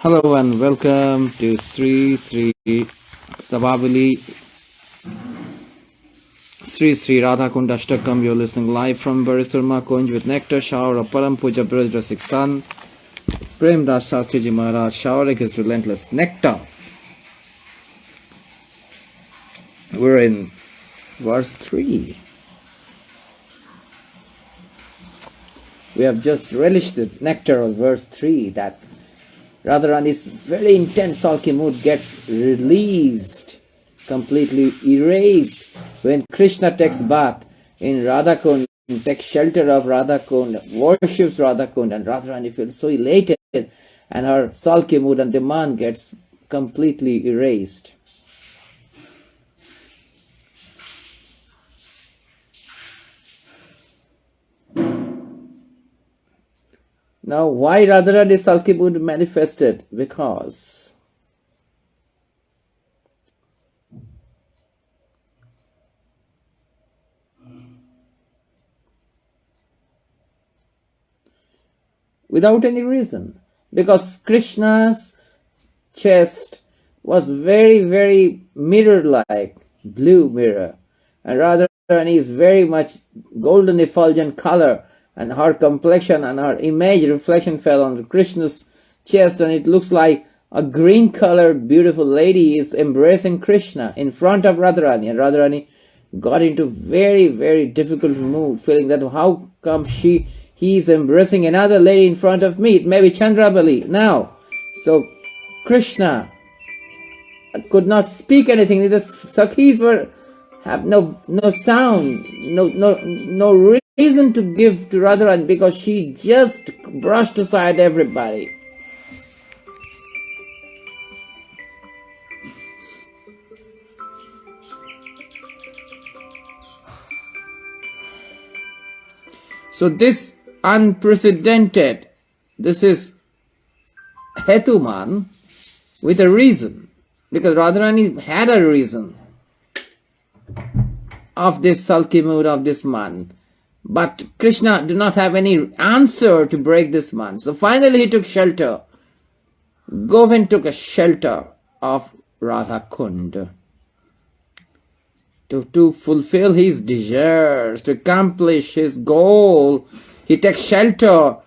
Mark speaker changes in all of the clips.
Speaker 1: Hello and welcome to Sri Stavavali Sri Radhakund Ashtak. You're listening live from Surma, Kunj with nectar shower of Param Pujya Braj Rasik son Premdas Shastriji Maharaj showering his relentless nectar. We're in verse 3. We have just relished the nectar of verse 3 that Radharani's very intense sulky mood gets released, completely erased when Krishna takes bath in Radhakund, takes shelter of Radhakund, worships Radhakund, and Radharani feels so elated and her sulky mood and demand gets completely erased. Now, why Radharani's sulky mood manifested? Because without any reason. Because Krishna's chest was very, very mirror-like, blue mirror. And Radharani is very much golden effulgent color. And her complexion and her image reflection fell on Krishna's chest, and it looks like a green-colored beautiful lady is embracing Krishna in front of Radharani. And Radharani got into very, very difficult mood, feeling that how come he is embracing another lady in front of me? It may be Chandrabali now. So Krishna could not speak anything. The Sakhis have no sound, no reason to give to Radharani because she just brushed aside everybody. So this unprecedented, this is Hetuman with a reason, because Radharani had a reason of this sulky mood of this man. But Krishna did not have any answer to break this man. So finally he took shelter. Govind took a shelter of Radhakund. To fulfill his desires, to accomplish his goal, he takes shelter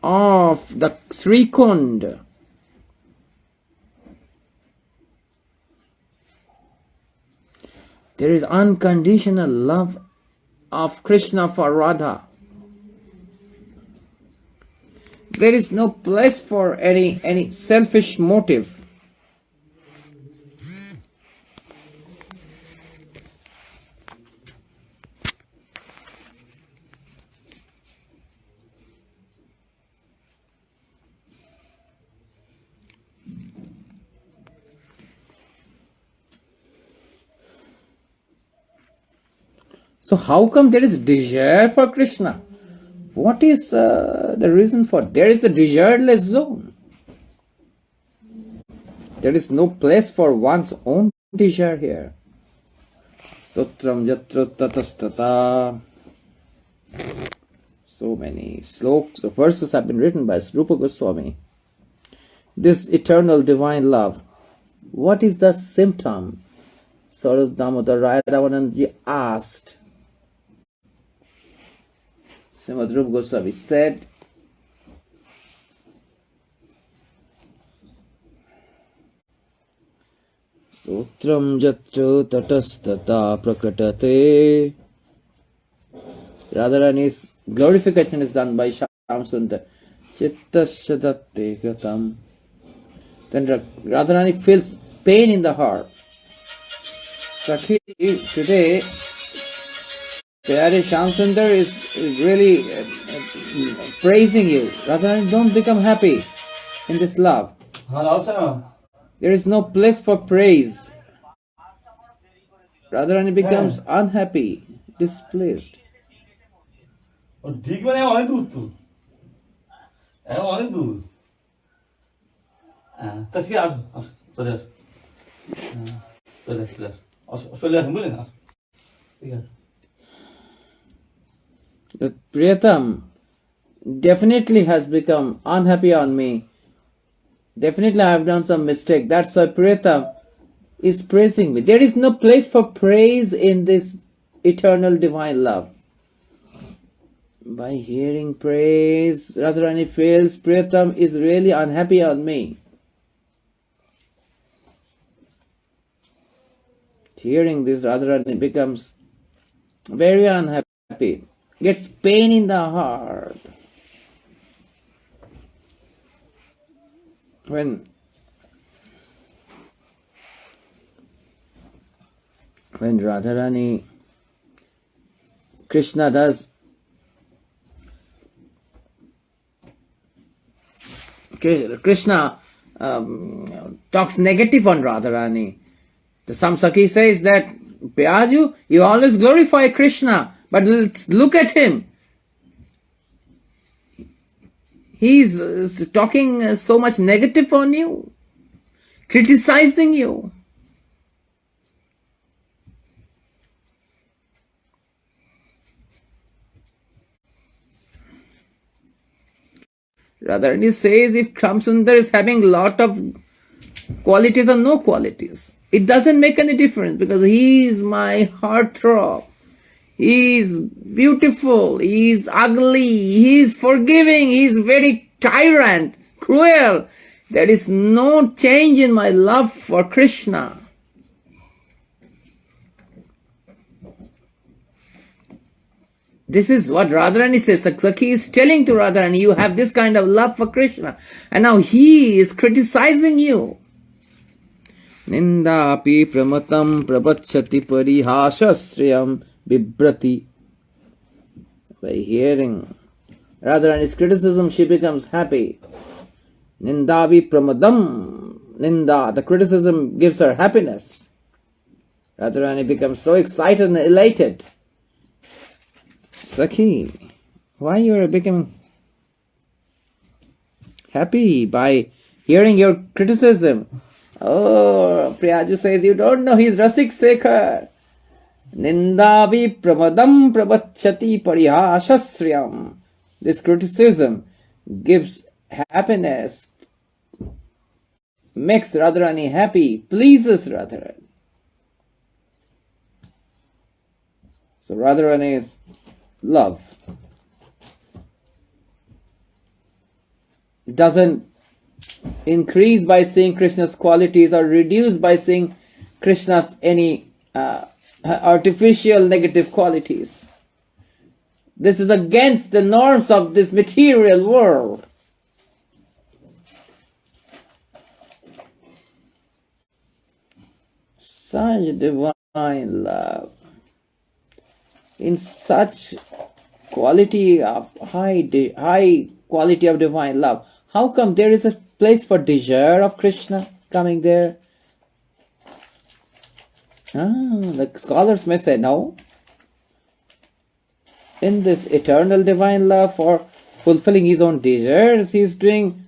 Speaker 1: of the Sri Kund. There is unconditional love of Krishna for Radha. There is no place for any selfish motive. So how come there is desire for Krishna? What is the reason for? There is the desireless zone. There is no place for one's own desire here. Stotram yatra tatastata. So many slokas, the verses have been written by Rupa Goswami. This eternal divine love, what is the symptom? Sarup Damodar Rai Ravananji asked. Srimad Rupa Goswami said, Stotram Jatra Tatastata Prakatate. Radharani's glorification is done by Shamsundar. Chitta Shadatte Gatam. Then Radharani feels pain in the heart. Sakhi, today Pyare Shamsundar is really praising you. Radharani, don't become happy in this love. There is no place for praise. Radharani becomes unhappy, displeased. That Priyatam definitely has become unhappy on me Definitely I have done some mistake. That's why Priyatam is praising me. There is no place for praise in this eternal divine love. By hearing praise, Radharani feels Priyatam is really unhappy on me. Hearing this, Radharani becomes very unhappy, gets pain in the heart. When Radharani, Krishna talks negative on Radharani. The Samsaki says that, Priyaju, you always glorify Krishna, but let's look at him. He's talking so much negative on you, criticizing you. Radharani says if Kamsundar is having lot of qualities or no qualities, it doesn't make any difference because he is my heartthrob. He is beautiful, he is ugly, he is forgiving, he is very tyrant, cruel. There is no change in my love for Krishna. This is what Radharani says. Sakhi is telling to Radharani, you have this kind of love for Krishna. And now he is criticizing you. Nindapi pramatam prabachati parihashasriyam bibrati. By hearing Radharani's criticism, she becomes happy. Nindavi pramadam. Ninda, the criticism gives her happiness. Radharani becomes so excited and elated. Sakhi, why you are becoming happy by hearing your criticism? Oh, Priyaju says, you don't know, he's Rasik Sekhar. Nindavi pramadam prabachati parihashasriyam. This criticism gives happiness, makes Radharani happy, pleases Radharani. So Radharani's love doesn't increase by seeing Krishna's qualities or reduce by seeing Krishna's any artificial negative qualities. This is against the norms of this material world. Such divine love, in such quality of high quality of divine love, how come there is a place for desire of Krishna coming there? The scholars may say no. In this eternal divine love, for fulfilling his own desires, he is doing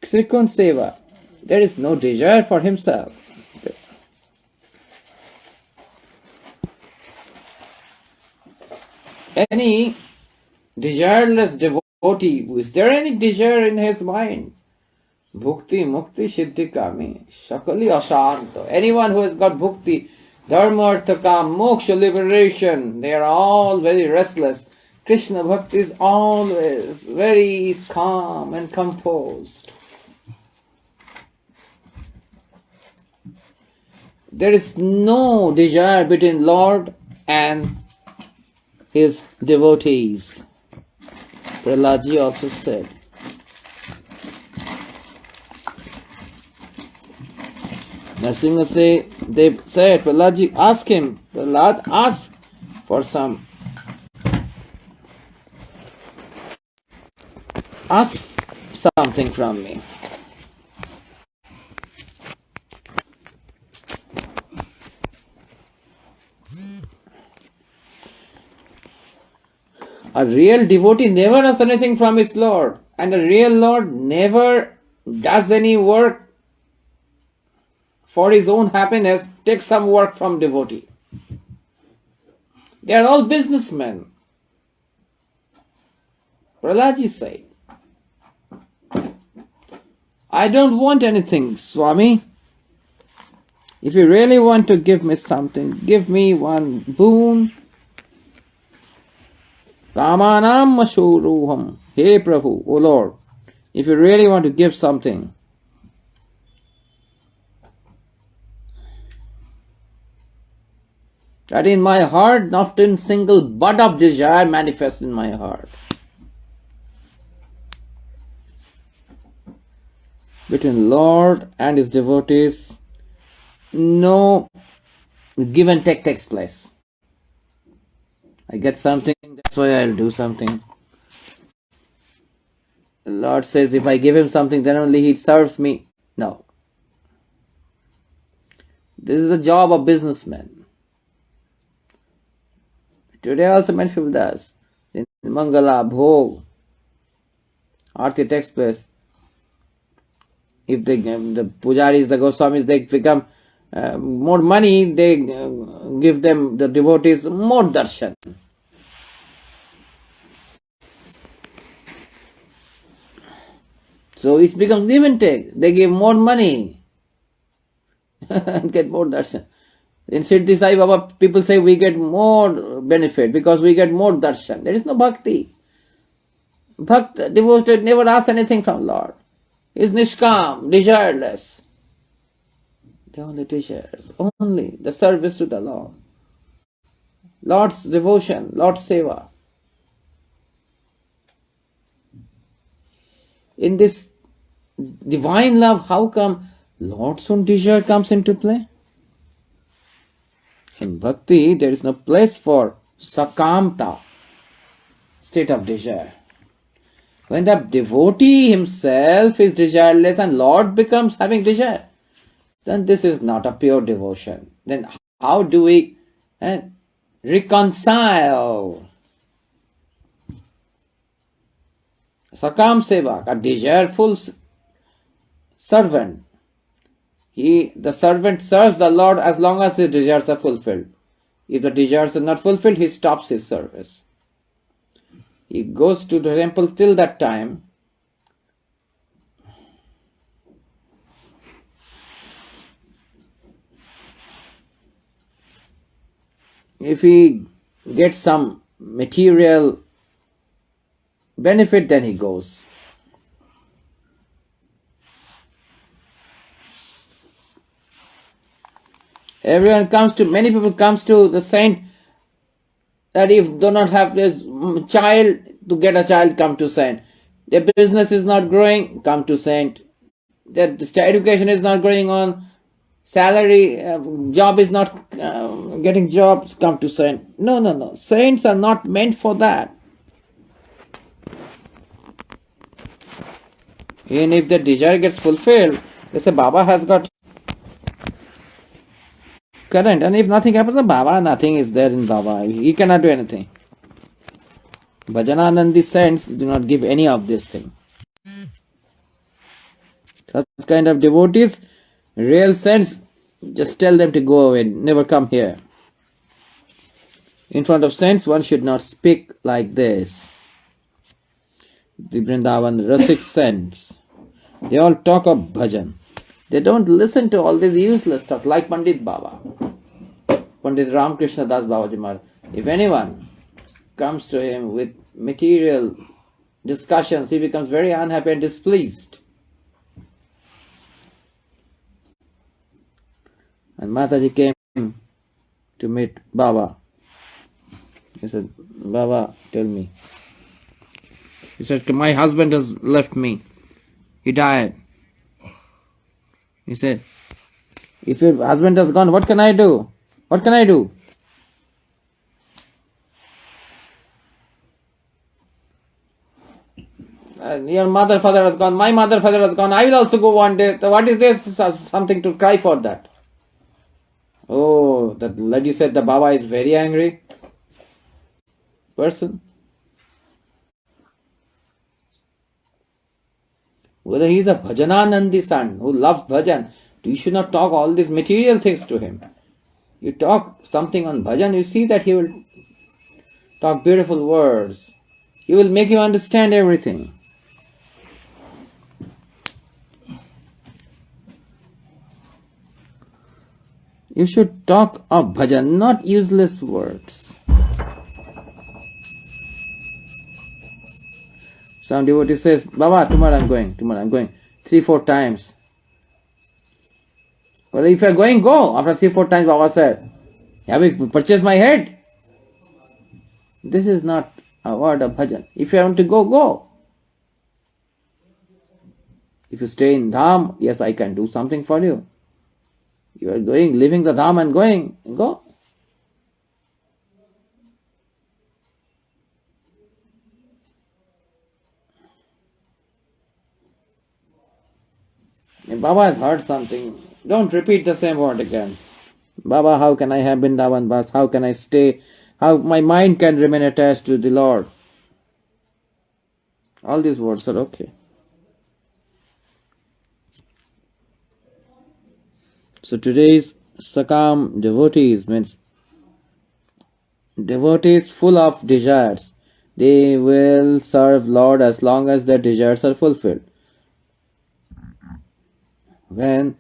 Speaker 1: Trikun Seva. There is no desire for himself. Any desireless devotee, is there any desire in his mind? Bhukti, Mukti, Siddhi, Kami, Shakali, Ashanto. Anyone who has got Bhukti, Dharma, Artha, Kam, Moksha, liberation, they are all very restless. Krishna Bhakti is always very calm and composed. There is no desire between Lord and his devotees. Prahladji also said. Narasimha say, they said, Prahladji, ask him. Prahlad, ask for some. Ask something from me. A real devotee never asks anything from his Lord, and a real Lord never does any work for his own happiness, takes some work from devotee. They are all businessmen. Prahladji said. I don't want anything, Swami. If you really want to give me something, give me one boon. Kamanam Mashuruham. Hey Prabhu, O Lord, if you really want to give something, that in my heart, not in single bud of desire manifest in my heart. Between Lord and his devotees, no give and take takes place. I get something, that's why I'll do something. The Lord says, if I give him something, then only he serves me. No. This is the job of businessmen. Today also many people does. In Mangala, Bhog, Aarti takes place. If they, the pujaris, the Goswamis, they become more money, they give them, the devotees, more darshan. So it becomes give and take. They give more money and get more darshan. In Siddhi Sai Baba, people say we get more benefit because we get more darshan. There is no bhakti. Bhakt, devoted, never asks anything from Lord. He is nishkam, desireless. The only desires, only the service to the Lord. Lord's devotion, Lord's seva. In this divine love, how come Lord's own desire comes into play? In bhakti, there is no place for sakamta, state of desire. When the devotee himself is desireless and Lord becomes having desire, then this is not a pure devotion. Then how do we reconcile? Sakam Sevak, a desireful servant. The servant serves the Lord as long as his desires are fulfilled. If the desires are not fulfilled, he stops his service. He goes to the temple till that time. If he gets some material benefit, then he goes. Many people comes to the saint that if do not have this child, to get a child, come to saint. Their business is not growing, come to saint. Their education is not going on, salary, job is not getting jobs, come to saint. No. Saints are not meant for that. And if the desire gets fulfilled, they say Baba has got current. And if nothing happens, Baba, nothing is there in Baba. He cannot do anything. Bhajananandi saints do not give any of this thing. Such kind of devotees, real saints, just tell them to go away, never come here. In front of saints, one should not speak like this. The Vrindavan Rasik saints, they all talk of bhajan. They don't listen to all this useless stuff like Pandit Baba, Pandit Ramakrishna Das Babaji Maharaj. If anyone comes to him with material discussions, he becomes very unhappy and displeased. And Mataji came to meet Baba. He said, Baba, tell me. He said, my husband has left me. He died. He said, if your husband has gone, what can I do? What can I do? Your mother, father has gone. My mother, father has gone. I will also go one day. What is this? Something to cry for that. Oh, the lady said the Baba is very angry person. Whether he is a Bhajananandi son who loves bhajan, you should not talk all these material things to him. You talk something on bhajan, you see that he will talk beautiful words. He will make you understand everything. You should talk of bhajan, not useless words. Some devotee says, Baba, tomorrow I'm going. 3-4 times. Well, if you're going, go. After 3-4 times, Baba said, have you purchased my head? This is not a word of bhajan. If you want to go, go. If you stay in dham, yes, I can do something for you. You are going, leaving the dham and going, go. If Baba has heard something, don't repeat the same word again. Baba, how can I have Vrindavan Bas? How can I stay? How my mind can remain attached to the Lord? All these words are okay. So today's Sakam devotees means devotees full of desires. They will serve Lord as long as their desires are fulfilled. When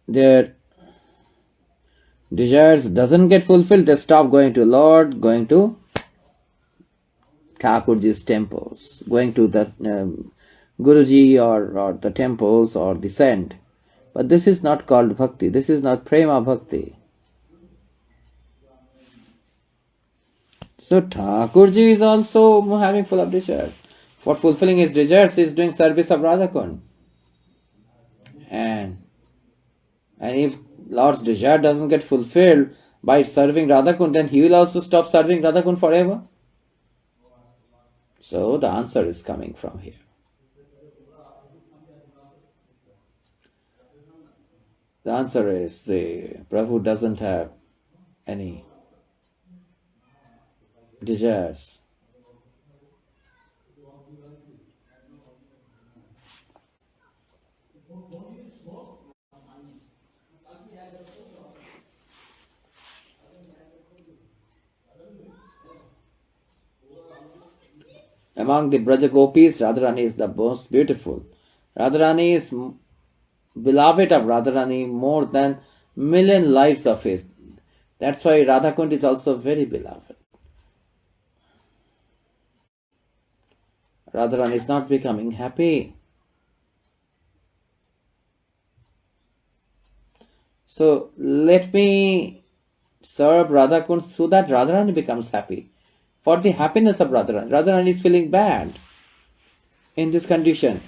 Speaker 1: their desires doesn't get fulfilled, they stop going to Lord, going to Thakurji's temples, going to the Guruji or the temples or the saint. But this is not called bhakti. This is not prema bhakti. So Thakurji is also having full of desires. For fulfilling his desires, he is doing service of Radhakund. And if Lord's desire doesn't get fulfilled by serving Radhakund, then he will also stop serving Radhakund forever. So the answer is coming from here. The answer is the Prabhu doesn't have any desires. Among the Braja Gopis, Radharani is the most beautiful. Radharani is beloved of Radharani more than million lives of his. That's why Radhakund is also very beloved. Radharani is not becoming happy. So let me serve Radhakund so that Radharani becomes happy. For the happiness of Radharani. Radharani is feeling bad in this condition.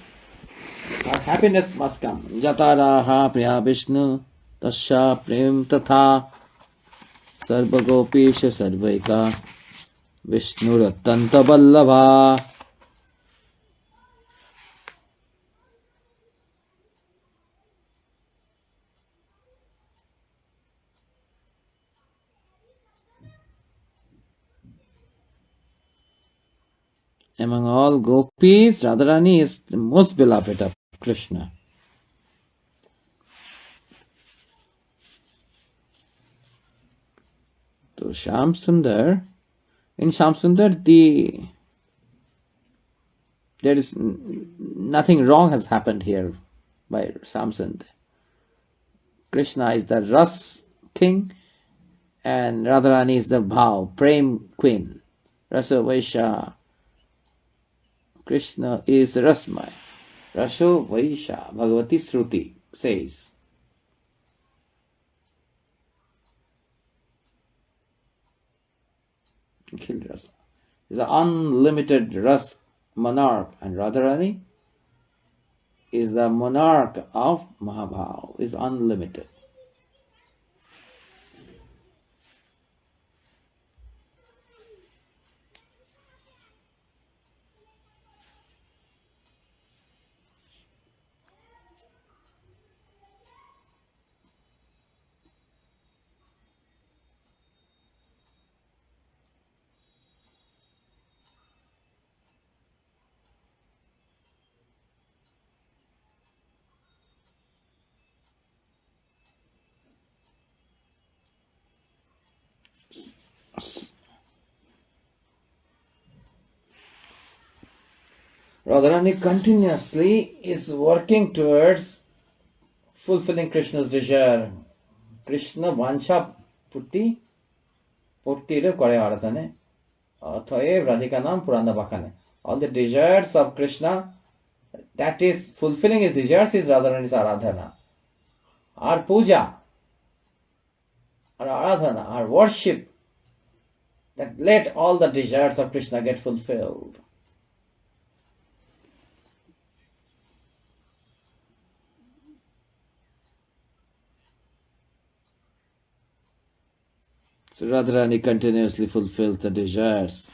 Speaker 1: Our happiness must come. Jataraha priya Vishnu tasya prem tatha sarva gopesha sarvaika Vishnu rattanta vallabha. Among all gopis, Radharani is the most beloved of Krishna. So Shyam Sundar, in Shyam Sundar, there is nothing wrong has happened here by Shyam Sundar. Krishna is the Ras king and Radharani is the Bhav, Prem queen. Rasa Vaisha. Krishna is Rasmay. Rasho Vaisha, Bhagavati Sruti says. Killed Rasa. Is an unlimited Ras monarch, and Radharani is the monarch of Mahabhav, is unlimited. Radharani continuously is working towards fulfilling Krishna's desire. Krishna vancha putti puttire kore aradhane athoe radhikanam purana bakhane. All the desires of Krishna, that is fulfilling his desires, is Radharani's aradhana. Our puja, our aradhana, our worship, that let all the desires of Krishna get fulfilled. So Radharani continuously fulfills the desires.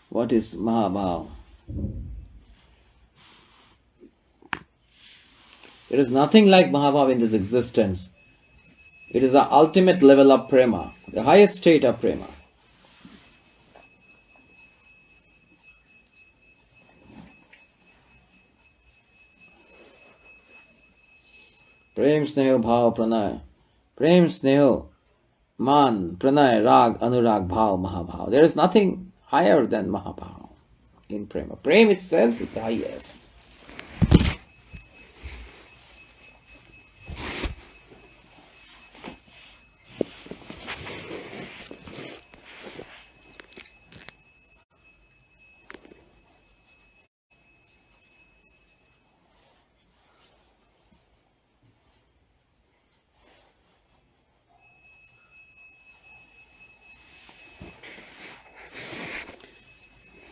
Speaker 1: What is Mahabhav? There is nothing like Mahabhav in this existence. It is the ultimate level of prema, the highest state of prema. Prem Sneho Bhav Pranay. Prem Sneho Man Pranay Rag Anurag Bhav Mahabhav. There is nothing higher than Mahabhav in prema. Prem itself is the highest.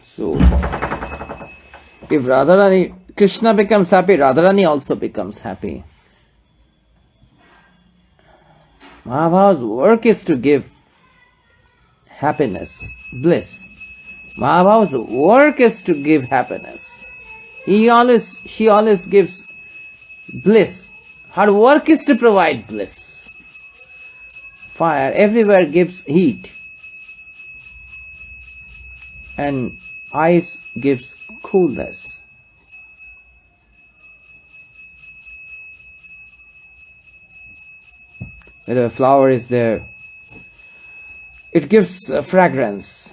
Speaker 1: So, if Radharani, Krishna becomes happy, Radharani also becomes happy. Mahabhav's work is to give happiness, bliss. Mahabhav's work is to give happiness. She always gives bliss. Her work is to provide bliss. Fire everywhere gives heat, and ice gives coolness. When a flower is there, it gives fragrance.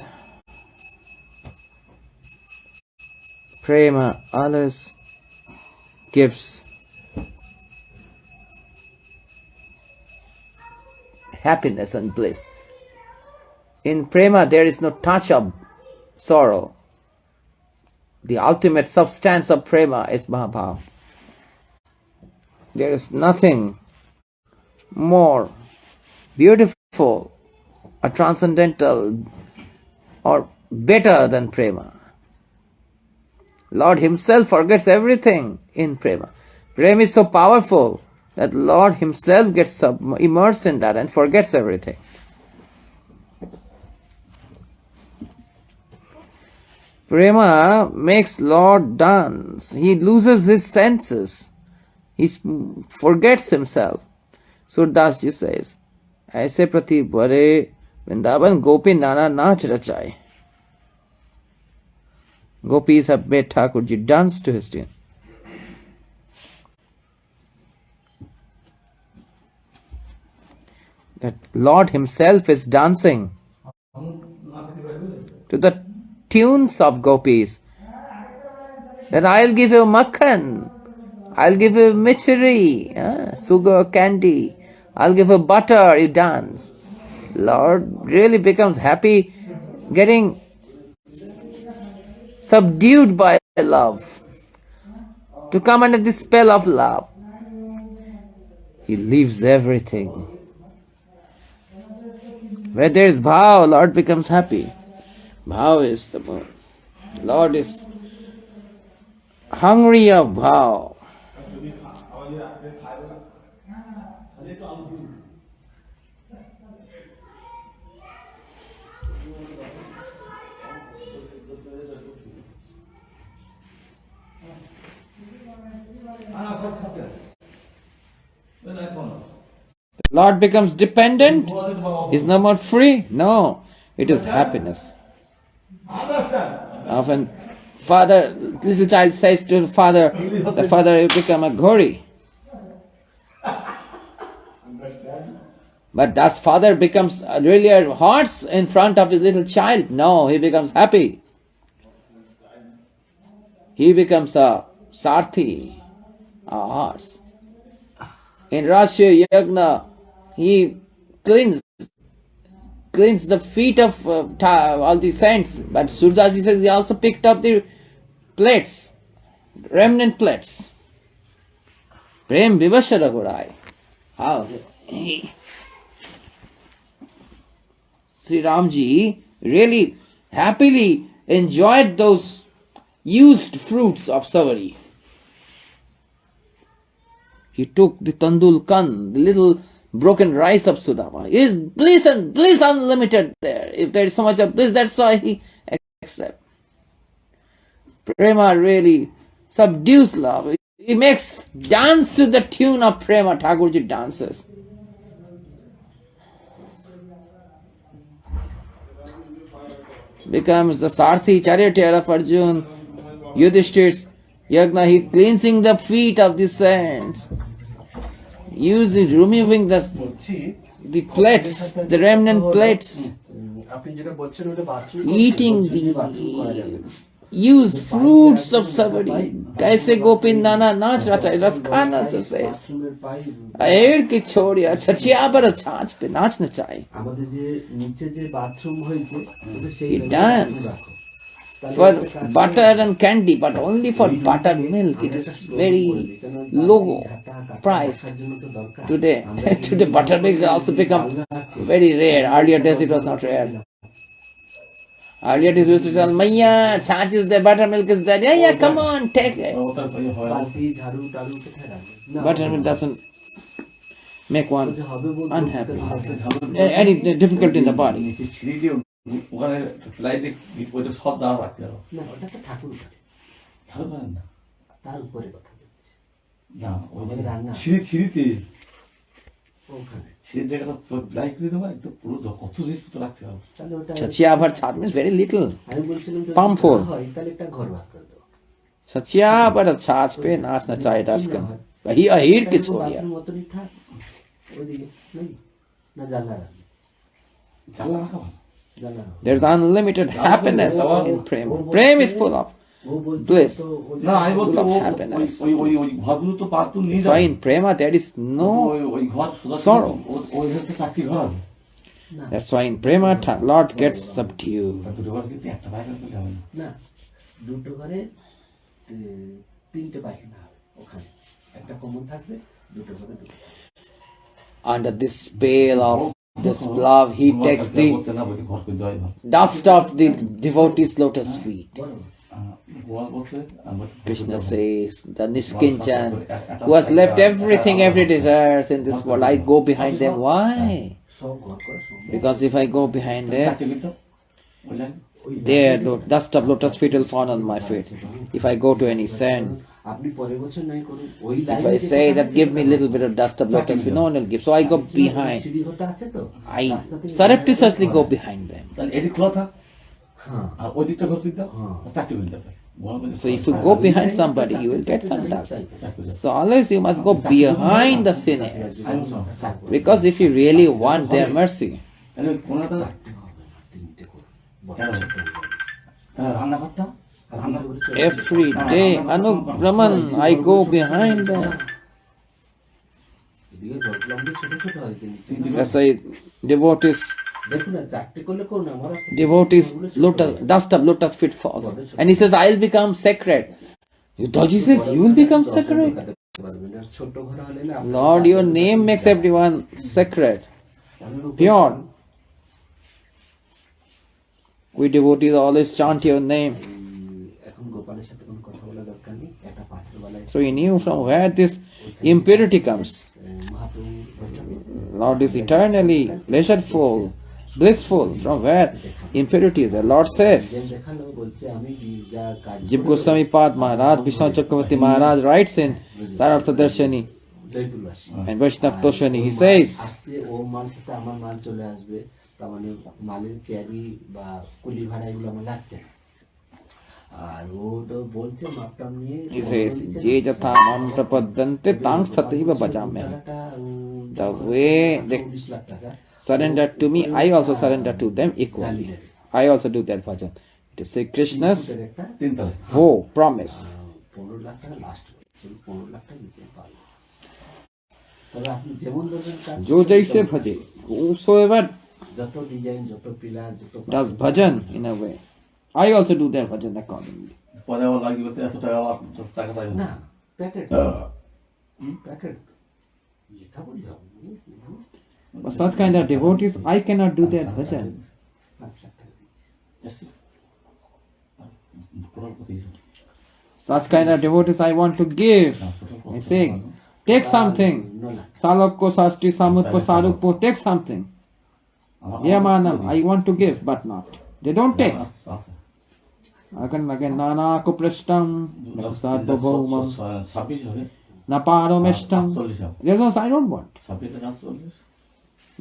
Speaker 1: Prema always gives happiness and bliss. In prema there is no touch of sorrow. The ultimate substance of prema is Mahabhav. There is nothing more beautiful or transcendental or better than prema. Lord Himself forgets everything in prema. Prema is so powerful that Lord Himself gets immersed in that and forgets everything. Prema makes Lord dance. He loses his senses. He forgets himself. Surdas ji says, "Aise prati bhare Vrindavan gopi nana naach rachai." Gopis have made Thakurji dance to his tune. That Lord Himself is dancing to the tunes of gopis. Then I'll give you makhan, I'll give you michari, sugar, candy, I'll give you butter, you dance. Lord really becomes happy getting subdued by love, to come under the spell of love. He leaves everything. Where there is bhav, Lord becomes happy. Bhav is the moon. Lord is hungry of bhav. Lord becomes dependent. Is no more free. No, it is happiness. Often, little child says to the father, you become a ghori. But does father becomes really a horse in front of his little child? No, he becomes happy. he becomes a Sarthi, a horse. In Rashya Yagna, he cleans the feet of all the saints. But Surdaji says he also picked up the plates, remnant plates. Prem Vivashara Godai. How Sri Ramji really happily enjoyed those used fruits of Savari. He took the Tandul Kan, the little broken rice of Sudama. Is bliss and bliss unlimited there. If there is so much of bliss, that's why he accepts. Prema really subdues love. He makes dance to the tune of Prema. Thakurji dances. Becomes the Sarthi charioteer of Arjun. Yudhishthir's Yagna, he cleansing the feet of the saints. Removing the plates, the remnant plates. Eating the used fruits of Sabari. Kaise Gopin Nana Nach Racha, Raskana to says. Air ki chodiya, chachiya bara chach pe nach na chai. He danced for butter and candy, but only for buttermilk. It is very low price today. Today buttermilk has also become very rare. Earlier days it was not rare. Earlier days used to tell, Maya, chach is there, buttermilk is there. Yeah, come on, take it. Buttermilk doesn't make one unhappy. Any difficulty in the body.
Speaker 2: ওখানে ফ্লাইটে ওইটা সব দাঁড়া রাখতে হবে না ওটা তো ঠাকুর ঠাকুর না তার উপরে কথা বলছি না ওখানে রান্না সিঁড়িতে ওখানে সেই জায়গাটা লাইক করে দেবো একদম পুরো কত জিনিস রাখতে হবে তাহলে ওটা
Speaker 1: Chachiya bhar chhat means very little.
Speaker 2: আমি বলছিলাম যে
Speaker 1: Pumpful.
Speaker 2: হয় তাহলে একটা ঘর ভাগ করে দেবো
Speaker 1: Chachiya bhar chhat pe naach na chahe daskan. He ahir ki chodiya.
Speaker 2: মতনই থাক ওইদিকে না জানলা জানলা রাখা
Speaker 1: There's unlimited happiness in Prem. Prem is full of bliss, full of happiness. So in Prema there is no sorrow. That's why in Prema Lord gets subdued. Under this spell of this love, he takes the dust of the devotee's lotus feet. Krishna says, the Nishkinchan, who has left everything, every desires in this world, I go behind them. Why? Because if I go behind them, their dust of lotus feet will fall on my feet. If I go to any sand, if I say that give me a little bit of dust of lotus feet, no one will give. So I go behind. I surreptitiously go behind them. So if you go behind somebody, you will get some dust. So always you must go behind the sinners. Because if you really want their mercy, every day, Anugraman, I go behind them. That's why devotees dust of lotus feet falls. And he says, I'll become sacred. Daji says, you will become sacred. Lord, your name makes everyone sacred, pure. We devotees always chant your name. So he knew from where this impurity comes. Lord is eternally pleasureful, blissful. From where impurity is? The Lord says. Jiv Goswami Pad Maharaj, Vishnu Chakravarti Maharaj writes in Sarartha Darshani and Vaishnav Toshani, he says, he says, Je jatha mam prapaddante tang sthataiva bhajame. The way they surrender to me, I also surrender to them equally. I also do that bhajan. To say Krishna's
Speaker 2: তিনতলায়
Speaker 1: vow, promise. Jo jaise bhaje, whosoever does bhajan in a way. I also do their bhajan accordingly.
Speaker 2: পরে আবার লাগবে 100 টাকা আবার টাকা চাইবে না
Speaker 3: packet packet লেখা বলি যাও
Speaker 1: But such kind of devotees, I cannot do their bhajan.
Speaker 3: 5 lakh টাকা দিচ্ছি
Speaker 1: Such kind of devotees I want to give. I say, take something. Salokko Shastri Samutpo Sarukpo, take something. Yamanam, I want to give, but not. They don't take. Again, Nana Kuprishtam, Sadho Bhomam,
Speaker 2: 26 হবে
Speaker 1: Naparo Meshtam. There's no, I don't want.
Speaker 2: 26 না 40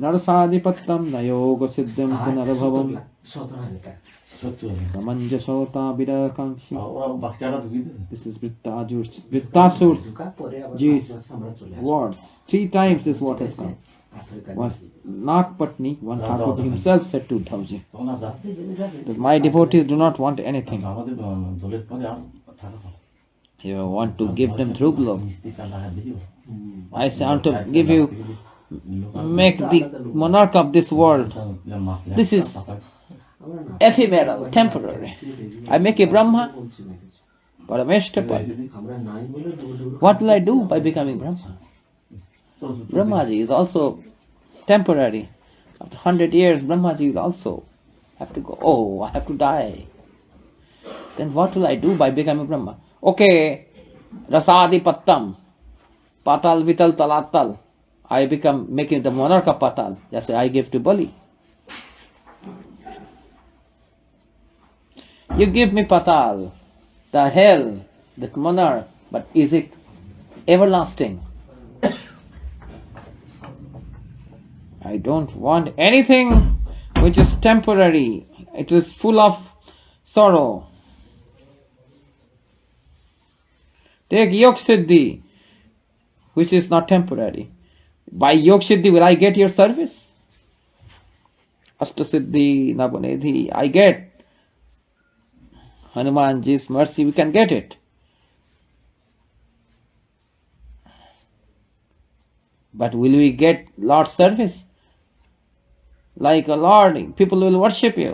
Speaker 1: Narasadipattam, Nayoga Siddham, Punarabhavam,
Speaker 3: 17000 টাকা
Speaker 2: 70
Speaker 1: Samanjasota Vidakamshi.
Speaker 2: ওরা বাকি টাকা ঢুকিয়ে দিয়েছে
Speaker 1: This is Vrittasur's
Speaker 3: ঢোকা পরে আবার
Speaker 1: Jeez.
Speaker 3: আমরা চলে আসি
Speaker 1: words. 3 times this word has come. Once Nagpatni, one Thakurji himself said to Dhauji,
Speaker 2: তখন আর যা
Speaker 1: that my devotees do not want anything.
Speaker 2: আমাদের দলের পরে আর থাকা ভালো
Speaker 1: You want to give them true love.
Speaker 2: মিষ্টি চাল লাগা দিও
Speaker 1: I say, I want to give you, make the monarch of this world. This is ephemeral, temporary. I make a Brahma, Parameshtapad.
Speaker 3: আমরা নাই বলে
Speaker 1: What will I do by becoming Brahma? Brahmaji is also temporary. After 100 years, Brahmaji will also have to go. Oh, I have to die. Then what will I do by becoming Brahma? Okay, Rasadi Pattam, Patal Vital Talatal. I become making the monarch of Patal. Just say I give to Bali. You give me Patal, the hell, that monarch, but is it everlasting? I don't want anything which is temporary. It is full of sorrow. Take Yog Siddhi, which is not temporary. By Yog Siddhi will I get your service? Ashta Siddhi, Nabonedhi, I get Hanumanji's mercy, we can get it. But will we get Lord's service? Like a Lord, people will worship you.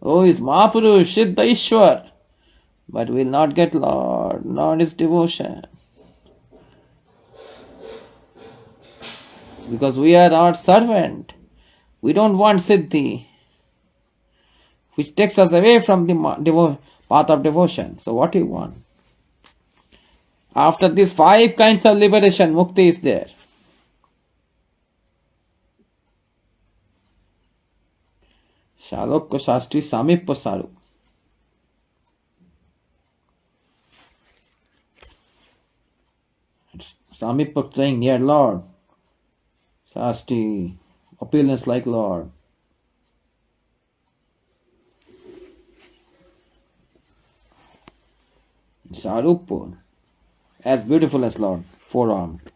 Speaker 1: Oh, is Mahapurush, Siddha Ishwar. But will not get Lord, not his devotion. Because we are our servant. We don't want Siddhi, which takes us away from the path of devotion. So what do you want? After these 5 kinds of liberation, mukti is there. Shalokko Shastri Samippa Saru. Samippa saying near Lord. Shastri, opulence like Lord. Sarupa, as beautiful as Lord, four-armed.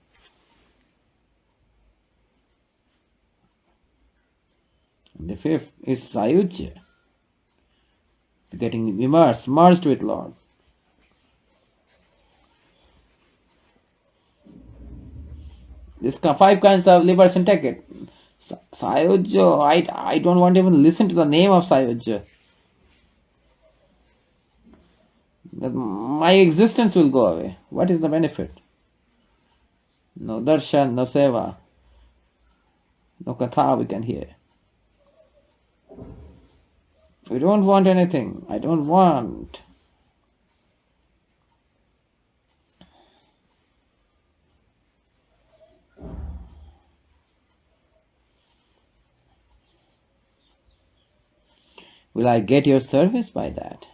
Speaker 1: And the 5th is Sayujya, getting immersed, merged with Lord. This 5 kinds of liberation, take it. Sayujya, I don't want to even listen to the name of Sayujya. My existence will go away. What is the benefit? No darshan, no seva, no katha we can hear. We don't want anything. I don't want. Will I get your service by that?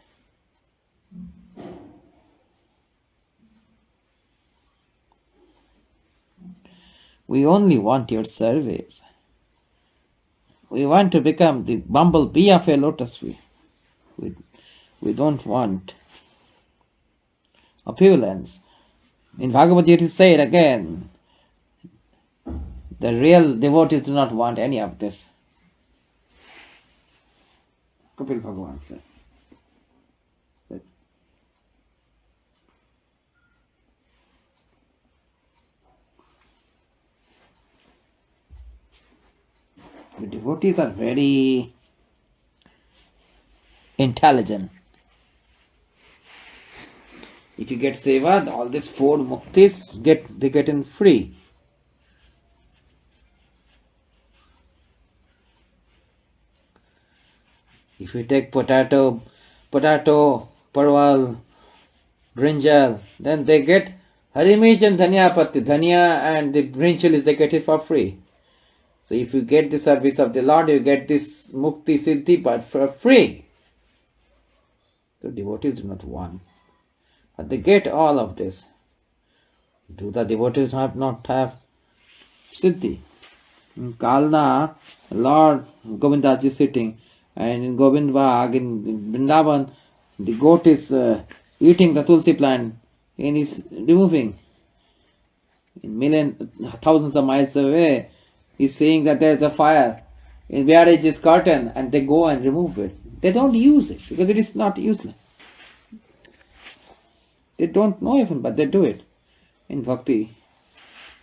Speaker 1: We only want your service. We want to become the bumblebee of a lotus tree. We don't want opulence. In Bhagavad Gita it is said again, the real devotees do not want any of this. Kapil Bhagavan said. devotees are very intelligent. If you get seva, all these four muktis they get in free. If you take potato, parwal, brinjal, then they get harimich and dhania patti. Dhania and the brinjal they get it for free. So if you get the service of the Lord, you get this mukti siddhi, but for free. The devotees do not want. But they get all of this. Do the devotees not have siddhi? In Kalna, Lord Govindas is sitting, and in Govind Bagh, in Vrindavan, the goat is eating the tulsi plant and is removing. In thousands of miles away, he's saying that there is a fire. In Vyaraj is curtain, and they go and remove it. They don't use it because it is not useless. They don't know even, but they do it. In bhakti,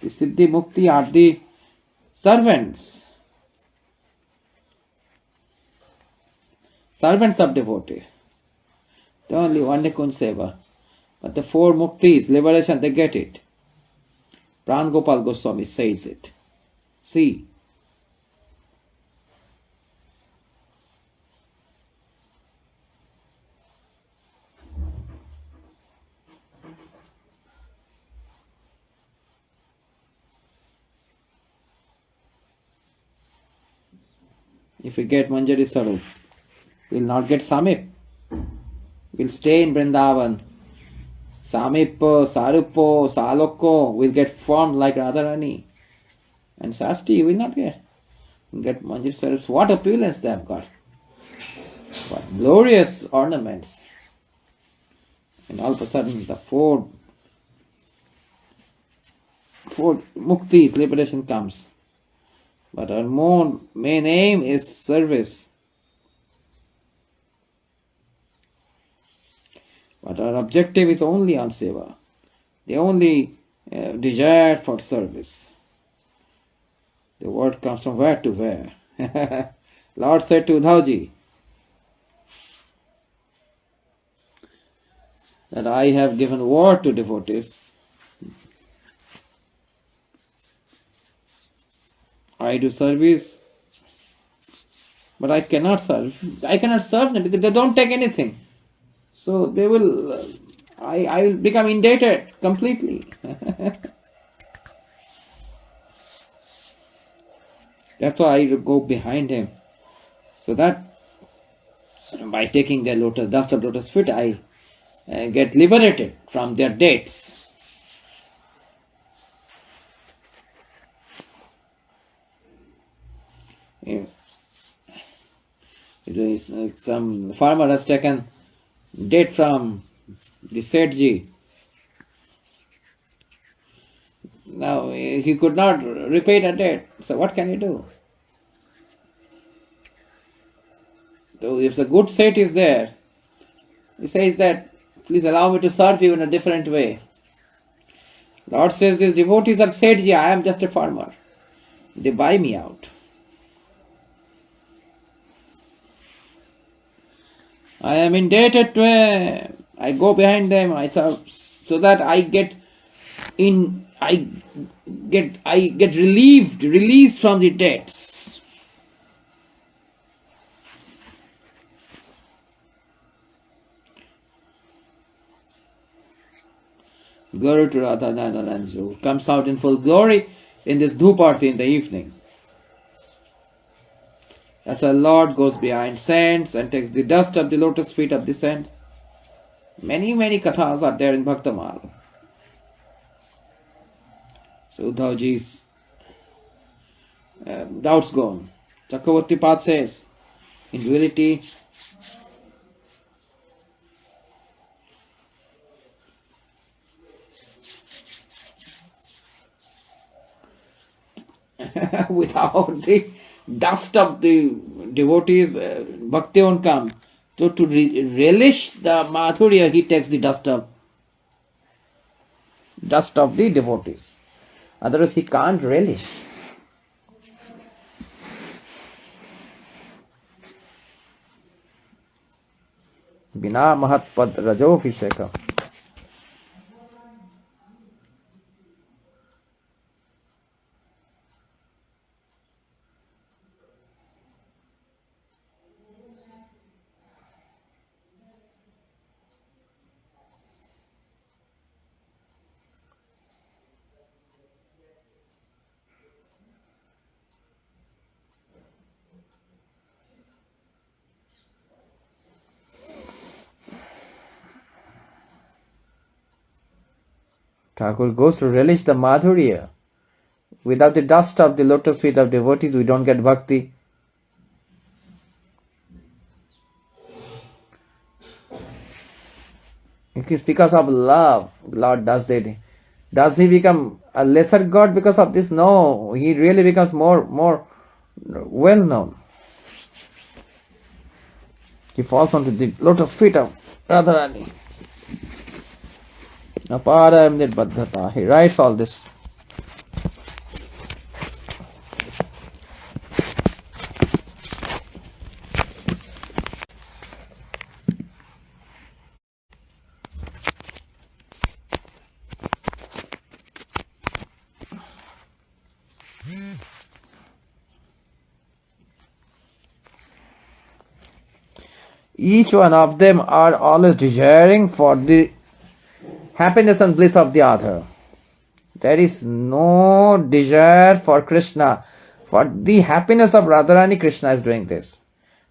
Speaker 1: the siddhi mukti are the servants of devotee. They only one Kunj seva. But the four muktis, liberation, they get it. Pran Gopal Goswami says it. See. If we get Manjari Sarup, we will not get Samip. We will stay in Vrindavan. Samip, Sarupo, Saloko will get formed like Radharani. And Shasti will not get. You get Manjari Sarups. What opulence they have got. What glorious ornaments. And all of a sudden the four muktis, liberation comes. But our main aim is service. But our objective is only on seva. The only desire for service. The word comes from where to where. Lord said to Uddhavji that I have given word to devotees. I do service, but I cannot serve. I cannot serve them because they don't take anything. So they will, I will become indebted completely. That's why I go behind him. So that by taking the dust of lotus feet, I get liberated from their debts. Some farmer has taken date from the Sethji. Now he could not repay the debt. So what can he do? So if the good Seth is there, he says that, please allow me to serve you in a different way. Lord says, these devotees are Sethji, I am just a farmer. They buy me out. I am indebted to them. I go behind them. I serve so that I get released from the debts. Glory to Radha, who comes out in full glory in this Dhuparthi in the evening. As our Lord goes behind saints and takes the dust of the lotus feet of the saints. Many, many kathas are there in Bhaktamal. So Uddhavji's doubts gone. Chakravarti Pad says, in reality, without the dust of the devotees, bhakti won't come. So to relish the Mathura, he takes the dust of the devotees. Otherwise he can't relish. Bina Mahatpad Rajobhishekam. Thakur goes to relish the Madhurya. Without the dust of the lotus feet of devotees, we don't get bhakti. It is because of love, Lord does that. Does he become a lesser God because of this? No, he really becomes more well known. He falls onto the lotus feet of Radharani. Param Nirbadhata. He writes all this. Each one of them are always desiring for the happiness and bliss of the other. There is no desire for Krishna. For the happiness of Radharani, Krishna is doing this.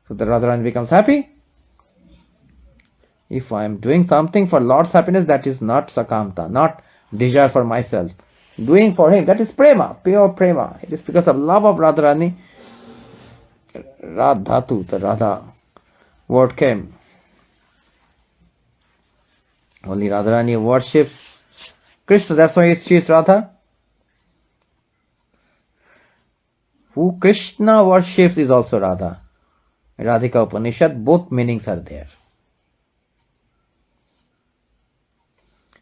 Speaker 1: So the Radharani becomes happy. If I am doing something for Lord's happiness, that is not sakamta, not desire for myself. Doing for him, that is prema, pure prema. It is because of love of Radharani. Radhatu, the Radha word came. Only Radharani worships Krishna, that's why she is Radha. Who Krishna worships is also Radha. Radhika Upanishad, both meanings are there.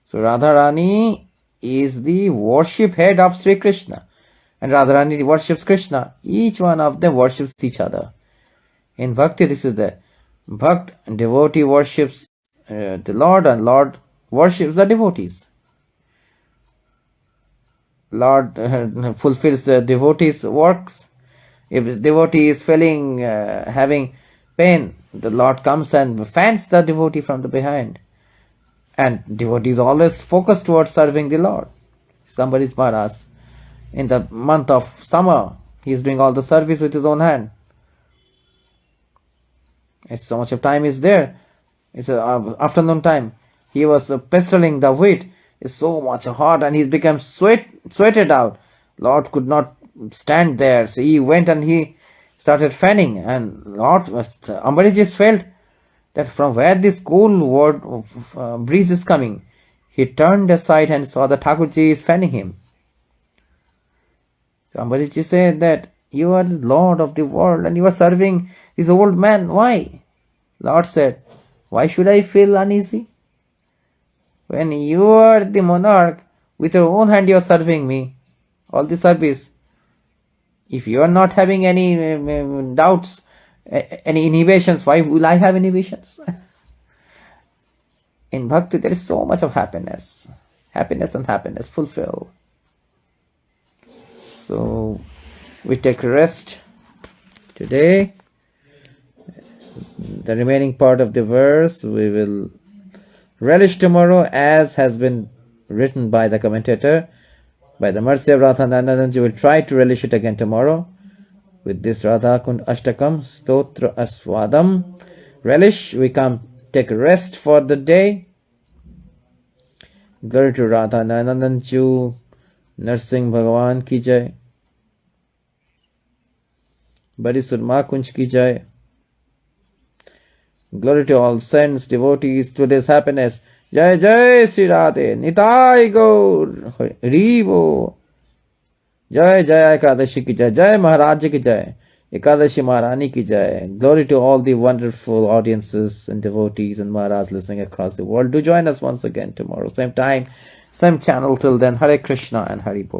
Speaker 1: So Radharani is the worship head of Sri Krishna. And Radharani worships Krishna. Each one of them worships each other. In Bhakti, this is the Bhakt, devotee worships the Lord, and Lord worships the devotees. Lord fulfills the devotee's works. If the devotee is feeling, having pain, the Lord comes and fans the devotee from the behind. And devotee is always focused towards serving the Lord. Somebody's Maharaj, in the month of summer, he is doing all the service with his own hand. It's so much of time is there. It's afternoon time. He was pestering the wheat. It's so much hot, and he's become sweated out. Lord could not stand there. So he went and he started fanning. And Lord, Ambariji felt that from where this cool breeze is coming. He turned aside and saw that Thakurji is fanning him. So Ambariji said that you are the Lord of the world and you are serving this old man. Why? Lord said, why should I feel uneasy? When you are the monarch, with your own hand you are serving me, all the service. If you are not having any doubts, any inhibitions, why will I have inhibitions? In Bhakti there is so much of happiness. Happiness and happiness fulfill. So we take rest today. The remaining part of the verse we will relish tomorrow, as has been written by the commentator. By the mercy of Radhanandanji, we will try to relish it again tomorrow. With this Radhakund Ashtakam, Stotra Aswadam relish, we come take rest for the day. Glory to Radhanandanji, Narsingh Bhagavan ki jai. Badi Surma Kunj ki jai. Glory to all saints, devotees, today's happiness. Jai Jai Sri Radhe, Nitai Gaur, Rivo. Jai Jai Ekadashi ki jai, Jai Maharaj ki jai, Ekadashi Maharani ki jai. Glory to all the wonderful audiences and devotees and Maharaj listening across the world. Do join us once again tomorrow, same time, same channel. Till then, Hare Krishna and Hari Bol.